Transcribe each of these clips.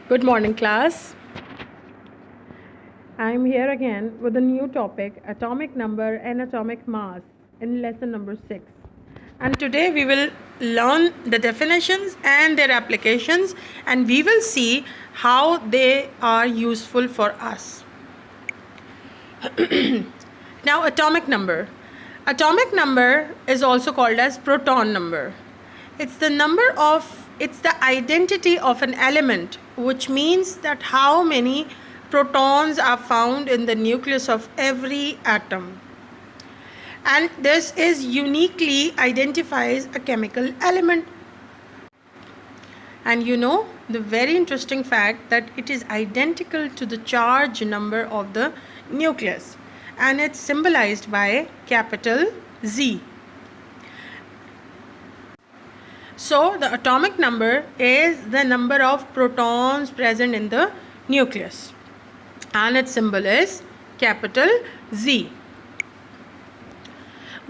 Good morning, class. I'm here again with a new topic, atomic number and atomic mass, in lesson number 6. And today we will learn the definitions and their applications, and we will see how they are useful for us. Now, atomic number. Atomic number is also called as proton number. It's the identity of an element, which means that how many protons are found in the nucleus of every atom. And this is uniquely identifies a chemical element. And you know the very interesting fact that it is identical to the charge number of the nucleus, and it's symbolized by capital Z. So the atomic number is the number of protons present in the nucleus, and its symbol is capital Z.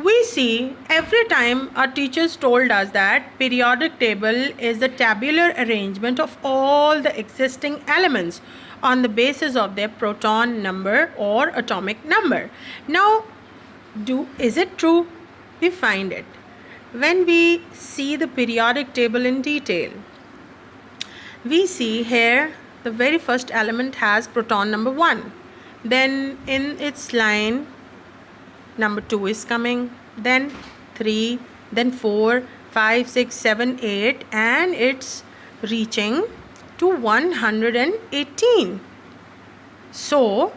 We see every time our teachers told us that periodic table is the tabular arrangement of all the existing elements on the basis of their proton number or atomic number. Now, is it true? We find it when we see the periodic table in detail. We see here the very first element has proton number 1. Then in its line number 2 is coming, then 3, then 4, 5, 6, 7, 8, and it's reaching to 118. So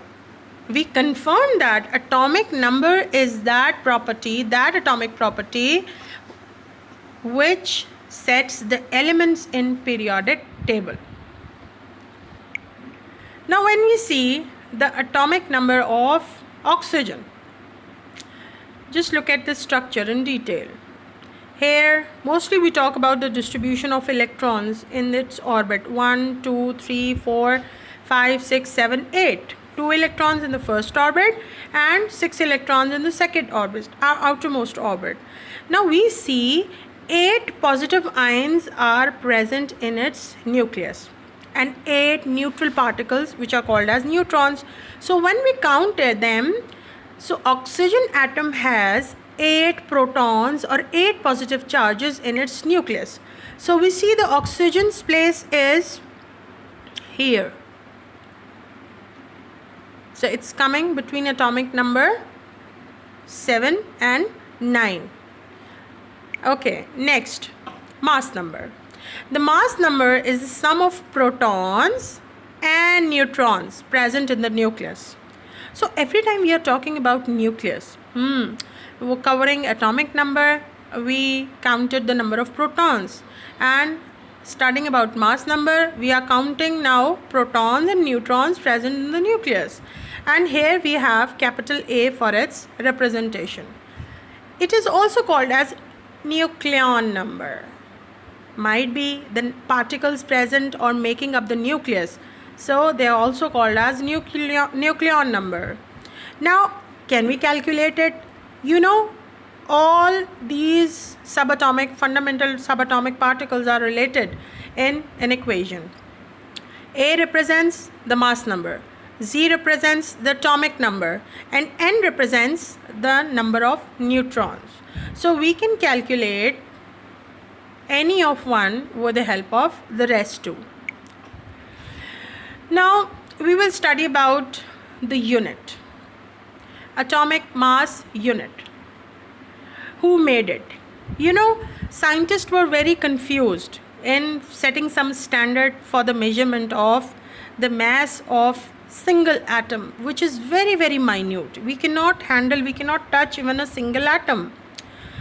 we confirm that atomic number is that atomic property which sets the elements in periodic table. Now when we see the atomic number of oxygen, just look at the structure in detail. Here mostly we talk about the distribution of electrons in its orbit: 1, 2, 3, 4, 5, 6, 7, 8. 2 electrons in the first orbit and 6 electrons in the second orbit, our outermost orbit. Now we see 8 positive ions are present in its nucleus and 8 neutral particles which are called as neutrons. So when we counted them, so oxygen atom has 8 protons or 8 positive charges in its nucleus. So we see the oxygen's place is here. So it's coming between atomic number 7 and 9. Okay, next, mass number. The mass number is the sum of protons and neutrons present in the nucleus. So every time we are talking about nucleus, we're covering atomic number, we counted the number of protons, and studying about mass number, we are counting now protons and neutrons present in the nucleus. And here we have capital A for its representation. It is also called as nucleon number. Might be the particles present or making up the nucleus. So they are also called as nucleon number. Now, can we calculate it? You know, all these fundamental subatomic particles are related in an equation. A represents the mass number, Z represents the atomic number, and N represents the number of neutrons. So we can calculate any of one with the help of the rest two. Now we will study about the unit, atomic mass unit. Who made it? You know, scientists were very confused in setting some standard for the measurement of the mass of single atom, which is very, very minute. We cannot touch even a single atom.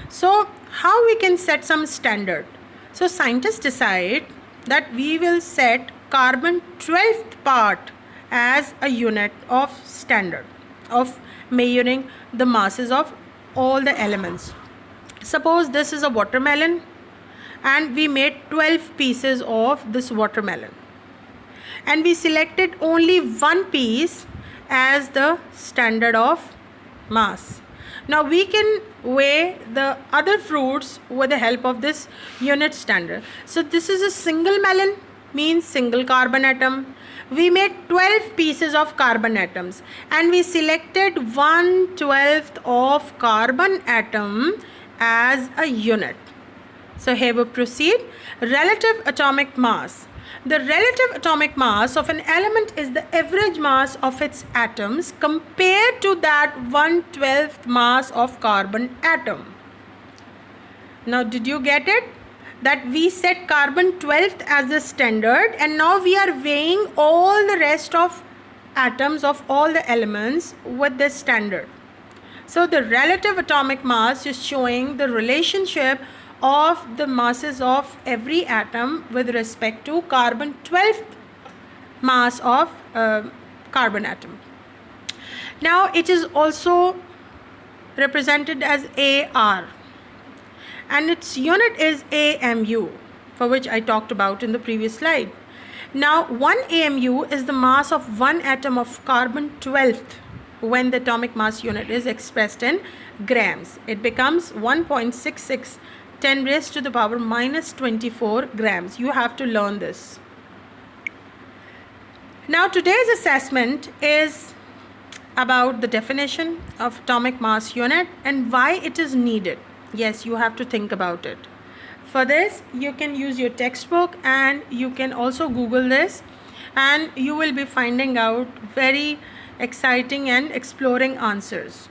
So how we can set some standard? So scientists decide that we will set carbon 12th part as a unit of standard of measuring the masses of all the elements. Suppose this is a watermelon and we made 12 pieces of this watermelon, and we selected only one piece as the standard of mass. Now we can weigh the other fruits with the help of this unit standard. So this is a single melon, means single carbon atom. We made 12 pieces of carbon atoms and we selected 1/12 of carbon atom as a unit. So here we proceed. Relative atomic mass. The relative atomic mass of an element is the average mass of its atoms compared to that 1/12 mass of carbon atom. Now did you get it? That we set carbon 12th as the standard, and now we are weighing all the rest of atoms of all the elements with this standard. So the relative atomic mass is showing the relationship of the masses of every atom with respect to carbon 12th mass of carbon atom. Now it is also represented as AR, and its unit is AMU, for which I talked about in the previous slide. Now 1 AMU is the mass of one atom of carbon 12th when the atomic mass unit is expressed in grams. It becomes 1.66 10 raised to the power minus 24 grams. You have to learn this. Now today's assessment is about the definition of atomic mass unit and why it is needed. Yes, you have to think about it. For this, you can use your textbook and you can also Google this, and you will be finding out very exciting and exploring answers.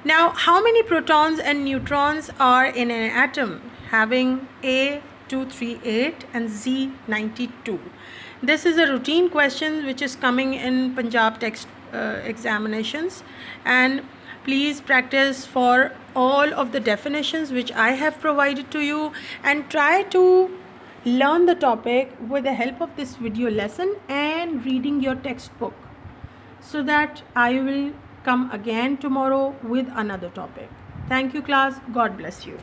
Now, how many protons and neutrons are in an atom having A238 and Z92? This is a routine question which is coming in Punjab text examinations, and please practice for all of the definitions which I have provided to you, and try to learn the topic with the help of this video lesson and reading your textbook, so that I will come again tomorrow with another topic. Thank you, class. God bless you.